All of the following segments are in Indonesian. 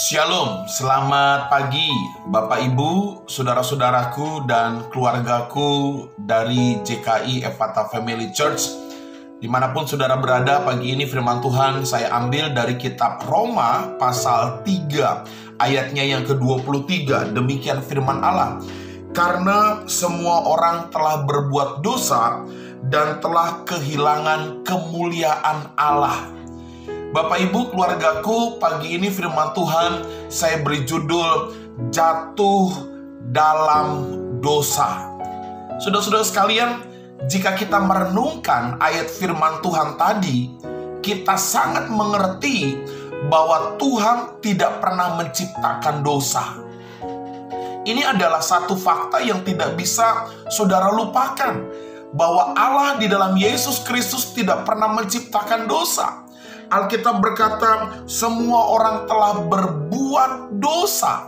Shalom, selamat pagi Bapak Ibu, saudara-saudaraku dan keluargaku dari JKI Ephata Family Church. Dimanapun saudara berada, pagi ini firman Tuhan saya ambil dari kitab Roma pasal 3 ayatnya yang ke-23. Demikian firman Allah: karena semua orang telah berbuat dosa dan telah kehilangan kemuliaan Allah. Bapak Ibu, keluargaku, pagi ini firman Tuhan saya beri judul jatuh dalam dosa. Saudara-saudara sekalian, jika kita merenungkan ayat firman Tuhan tadi, kita sangat mengerti bahwa Tuhan tidak pernah menciptakan dosa. Ini adalah satu fakta yang tidak bisa saudara lupakan, bahwa Allah di dalam Yesus Kristus tidak pernah menciptakan dosa. Alkitab berkata, semua orang telah berbuat dosa.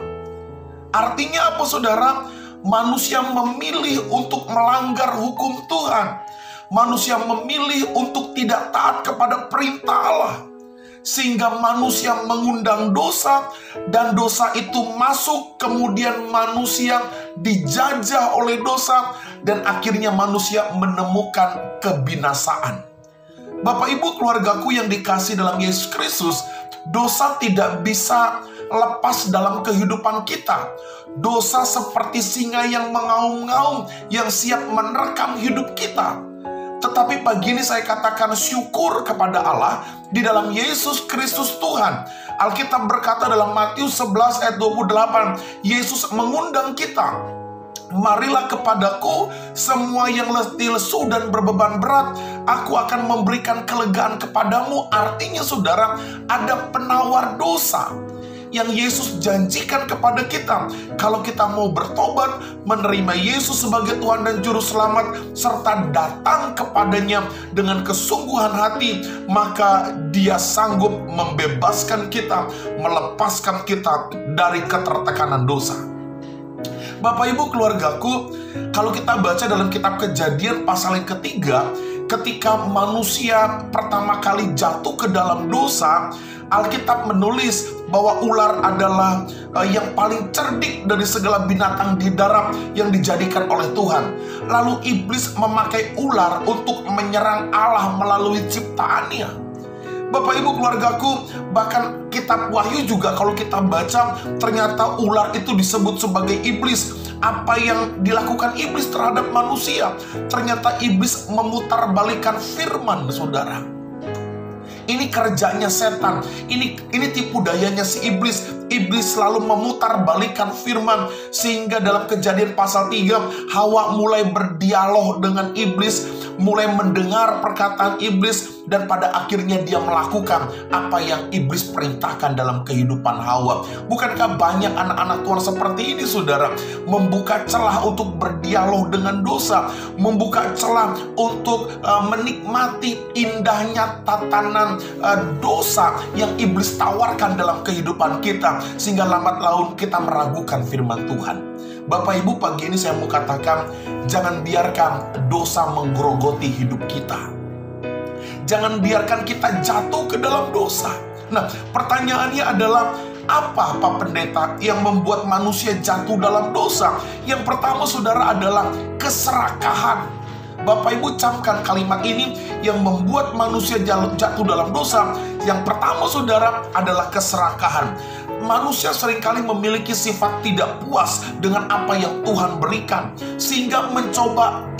Artinya apa, saudara? Manusia memilih untuk melanggar hukum Tuhan. Manusia memilih untuk tidak taat kepada perintah Allah. Sehingga manusia mengundang dosa, dan dosa itu masuk, kemudian manusia dijajah oleh dosa, dan akhirnya manusia menemukan kebinasaan. Bapak Ibu, keluargaku yang dikasih dalam Yesus Kristus, dosa tidak bisa lepas dalam kehidupan kita. Dosa seperti singa yang mengaum-ngaum, yang siap menerkam hidup kita. Tetapi pagi ini saya katakan syukur kepada Allah di dalam Yesus Kristus Tuhan. Alkitab berkata dalam Matius 11 ayat 28, Yesus mengundang kita. Marilah kepadaku semua yang letih lesu dan berbeban berat, aku akan memberikan kelegaan kepadamu. Artinya saudara, ada penawar dosa yang Yesus janjikan kepada kita. Kalau kita mau bertobat, menerima Yesus sebagai Tuhan dan Juru Selamat, serta datang kepadanya dengan kesungguhan hati, maka Dia sanggup membebaskan kita, melepaskan kita dari ketertekanan dosa. Bapak Ibu, keluargaku, kalau kita baca dalam kitab Kejadian pasal yang ketiga, ketika manusia pertama kali jatuh ke dalam dosa, Alkitab menulis bahwa ular adalah yang paling cerdik dari segala binatang di darat yang dijadikan oleh Tuhan. Lalu iblis memakai ular untuk menyerang Allah melalui ciptaannya. Bapak Ibu, keluargaku, bahkan kitab Wahyu juga kalau kita baca, ternyata ular itu disebut sebagai iblis. Apa yang dilakukan iblis terhadap manusia? Ternyata iblis memutarbalikkan firman, saudara. Ini kerjanya setan. Ini tipu dayanya si iblis. Iblis selalu memutarbalikkan firman, sehingga dalam Kejadian pasal 3, Hawa mulai berdialog dengan iblis, mulai mendengar perkataan iblis, dan pada akhirnya dia melakukan apa yang iblis perintahkan dalam kehidupan Hawa. Bukankah banyak anak-anak Tuhan seperti ini, saudara? Membuka celah untuk berdialog dengan dosa, membuka celah untuk menikmati indahnya tatanan dosa yang iblis tawarkan dalam kehidupan kita, sehingga lambat laun kita meragukan firman Tuhan. Bapak Ibu, pagi ini saya mau katakan, jangan biarkan dosa menggerogoti hidup kita. Jangan biarkan kita jatuh ke dalam dosa. Nah, pertanyaannya adalah, apa Pak Pendeta yang membuat manusia jatuh dalam dosa? Yang pertama, saudara, adalah keserakahan. Bapak Ibu, camkan kalimat ini yang membuat manusia jatuh dalam dosa. Yang pertama, saudara, adalah keserakahan. Manusia seringkali memiliki sifat tidak puas dengan apa yang Tuhan berikan, sehingga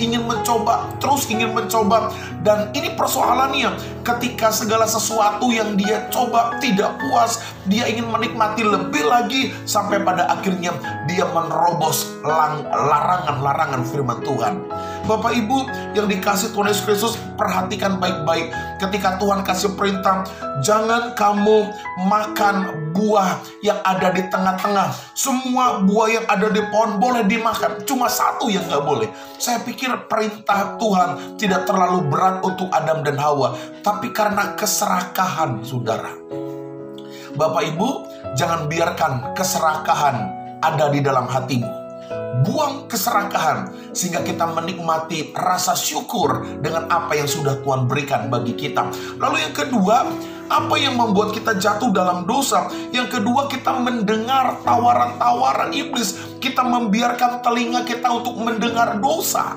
ingin mencoba, terus ingin mencoba. Dan ini persoalannya, ketika segala sesuatu yang dia coba tidak puas, dia ingin menikmati lebih lagi, sampai pada akhirnya dia menerobos larangan-larangan firman Tuhan. Bapak Ibu yang dikasih Tuhan Yesus Kristus, perhatikan baik-baik. Ketika Tuhan kasih perintah, jangan kamu makan buah yang ada di tengah-tengah. Semua buah yang ada di pohon boleh dimakan, cuma satu yang nggak boleh. Saya pikir perintah Tuhan tidak terlalu berat untuk Adam dan Hawa, tapi karena keserakahan, saudara. Bapak Ibu, jangan biarkan keserakahan ada di dalam hatimu. buang keserakahan, sehingga kita menikmati rasa syukur dengan apa yang sudah Tuhan berikan bagi kita. Lalu yang kedua, apa yang membuat kita jatuh dalam dosa? Yang kedua, kita mendengar tawaran-tawaran iblis. Kita membiarkan telinga kita untuk mendengar dosa.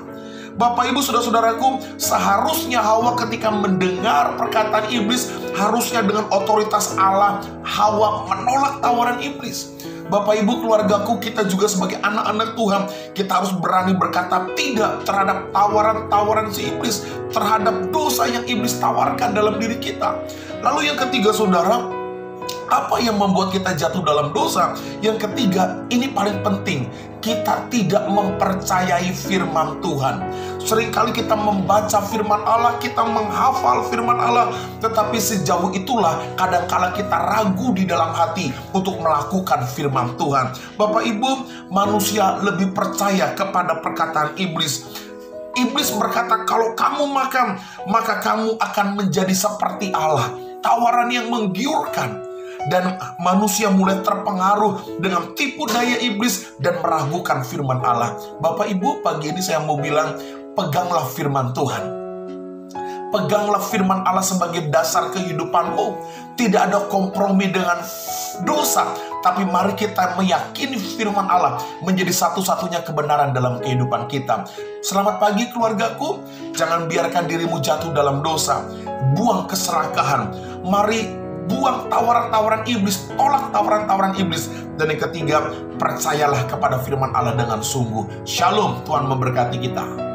Bapak Ibu saudara-saudaraku, seharusnya Hawa ketika mendengar perkataan iblis, harusnya dengan otoritas Allah, Hawa menolak tawaran iblis. Bapak Ibu keluargaku, kita juga sebagai anak-anak Tuhan, kita harus berani berkata tidak terhadap tawaran-tawaran si iblis, terhadap dosa yang iblis tawarkan dalam diri kita. Lalu yang ketiga saudara, apa yang membuat kita jatuh dalam dosa? Yang ketiga, ini paling penting, kita tidak mempercayai firman Tuhan. Seringkali kita membaca firman Allah, kita menghafal firman Allah, tetapi sejauh itulah kadangkala kita ragu di dalam hati untuk melakukan firman Tuhan. Bapak Ibu, manusia lebih percaya kepada perkataan iblis. Iblis berkata, kalau kamu makan, maka kamu akan menjadi seperti Allah. Tawaran yang menggiurkan. Dan manusia mulai terpengaruh dengan tipu daya iblis dan meragukan firman Allah. Bapak Ibu, pagi ini saya mau bilang, peganglah firman Tuhan. Peganglah firman Allah sebagai dasar kehidupanmu. Tidak ada kompromi dengan dosa, tapi mari kita meyakini firman Allah menjadi satu-satunya kebenaran dalam kehidupan kita. Selamat pagi keluargaku, jangan biarkan dirimu jatuh dalam dosa. Buang keserakahan. Mari buang tawaran-tawaran iblis, tolak tawaran-tawaran iblis. Dan yang ketiga, percayalah kepada firman Allah dengan sungguh. Shalom, Tuhan memberkati kita.